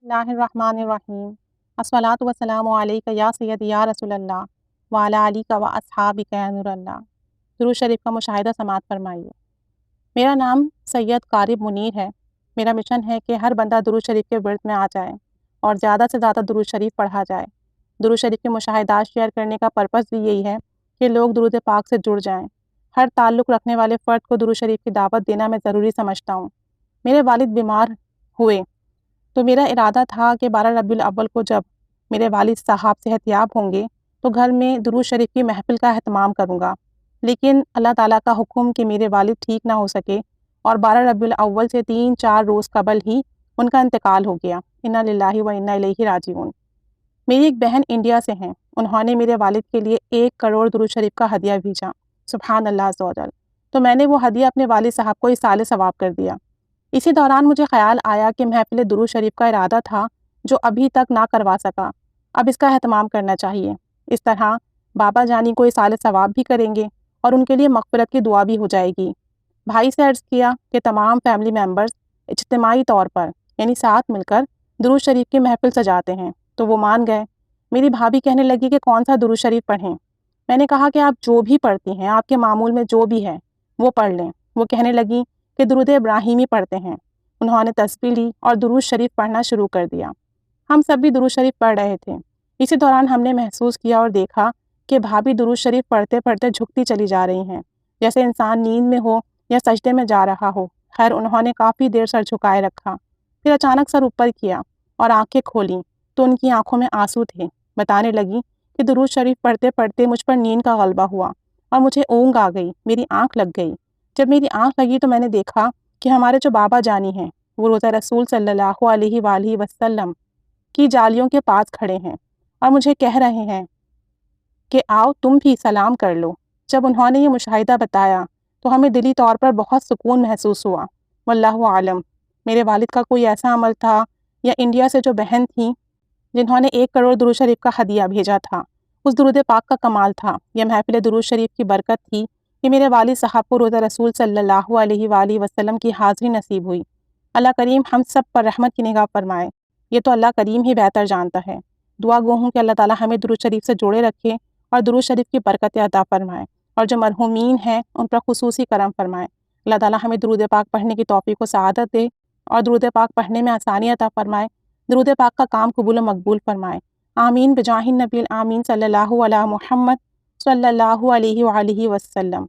اللہ الرحمن الرحیم الصلاۃ والسلام علیک یا سید یا رسول اللہ وعلی آلک و اصحابک یا نور اللہ۔ درود شریف کا مشاہدہ سماعت فرمائیے۔ میرا نام سید قارب منیر ہے۔ میرا مشن ہے کہ ہر بندہ درود شریف کے ورد میں آ جائے اور زیادہ سے زیادہ درود شریف پڑھا جائے۔ درود شریف کے مشاہدات شیئر کرنے کا پرپس بھی یہی ہے کہ لوگ درود پاک سے جڑ جائیں۔ ہر تعلق رکھنے والے فرد کو درود شریف کی دعوت دینا میں ضروری سمجھتا ہوں۔ میرے والد بیمار ہوئے تو میرا ارادہ تھا کہ 12 ربیع الاول کو جب میرے والد صاحب صحت یاب ہوں گے تو گھر میں درود شریف کی محفل کا اہتمام کروں گا، لیکن اللہ تعالیٰ کا حکم کہ میرے والد ٹھیک نہ ہو سکے اور 12 ربیع الاول سے 3-4 روز قبل ہی ان کا انتقال ہو گیا۔ انا للہ و انا الیہ راجعون۔ میری ایک بہن انڈیا سے ہیں، انہوں نے میرے والد کے لیے 1 کروڑ درود شریف کا ہدیہ بھیجا، سبحان اللہ عز و جل۔ تو میں نے وہ ہدیہ اپنے والد صاحب کو ایصال ثواب کر دیا۔ اسی دوران مجھے خیال آیا کہ محفل درود شریف کا ارادہ تھا جو ابھی تک نہ کروا سکا، اب اس کا اہتمام کرنا چاہیے۔ اس طرح بابا جانی کو ایصال ثواب بھی کریں گے اور ان کے لیے مغفرت کی دعا بھی ہو جائے گی۔ بھائی سے عرض کیا کہ تمام فیملی ممبرز اجتماعی طور پر یعنی ساتھ مل کر درود شریف کی محفل سجاتے ہیں، تو وہ مان گئے۔ میری بھابھی کہنے لگی کہ کون سا درود شریف پڑھیں؟ میں نے کہا کہ آپ جو بھی پڑھتی ہیں، آپ کے معمول میں جو بھی ہے وہ پڑھ لیں۔ وہ کہنے لگی کہ درود ابراہیمی پڑھتے ہیں۔ انہوں نے تسبیح لی اور درود شریف پڑھنا شروع کر دیا۔ ہم سب بھی درود شریف پڑھ رہے تھے۔ اسی دوران ہم نے محسوس کیا اور دیکھا کہ بھابھی درود شریف پڑھتے پڑھتے جھکتی چلی جا رہی ہیں، جیسے انسان نیند میں ہو یا سجدے میں جا رہا ہو۔ خیر انہوں نے کافی دیر سر جھکائے رکھا، پھر اچانک سر اوپر کیا اور آنکھیں کھولیں تو ان کی آنکھوں میں آنسو تھے۔ بتانے لگی کہ درود شریف پڑھتے پڑھتے مجھ پر نیند کا غلبہ ہوا اور مجھے اونگ آ گئی، میری آنکھ لگ گئی۔ جب میری آنکھ لگی تو میں نے دیکھا کہ ہمارے جو بابا جانی ہیں وہ روضہ رسول صلی اللہ علیہ وآلہ وسلم کی جالیوں کے پاس کھڑے ہیں اور مجھے کہہ رہے ہیں کہ آؤ تم بھی سلام کر لو۔ جب انہوں نے یہ مشاہدہ بتایا تو ہمیں دلی طور پر بہت سکون محسوس ہوا۔ واللہ عالم میرے والد کا کوئی ایسا عمل تھا یا انڈیا سے جو بہن تھیں جنہوں نے 1 کروڑ درود شریف کا ہدیہ بھیجا تھا، اس درود پاک کا کمال تھا یا محفل درود شریف کی برکت تھی کہ میرے والد صاحب کو روضہ رسول صلی اللہ علیہ وآلہ وسلم کی حاضری نصیب ہوئی۔ اللہ کریم ہم سب پر رحمت کی نگاہ فرمائے، یہ تو اللہ کریم ہی بہتر جانتا ہے۔ دعا گو ہوں کہ اللہ تعالیٰ ہمیں درود شریف سے جوڑے رکھے اور درود شریف کی برکت عطا فرمائے، اور جو مرحومین ہیں ان پر خصوصی کرم فرمائے۔ اللہ تعالیٰ ہمیں درود پاک پڑھنے کی توفیق و سعادت دے اور درود پاک پڑھنے میں آسانی عطا فرمائے، درود پاک کا کام قبول و مقبول فرمائے۔ آمین بجاہ النبی الآمین صلی اللہ علیہ محمد صلی اللہ علیہ وآلہ وسلم۔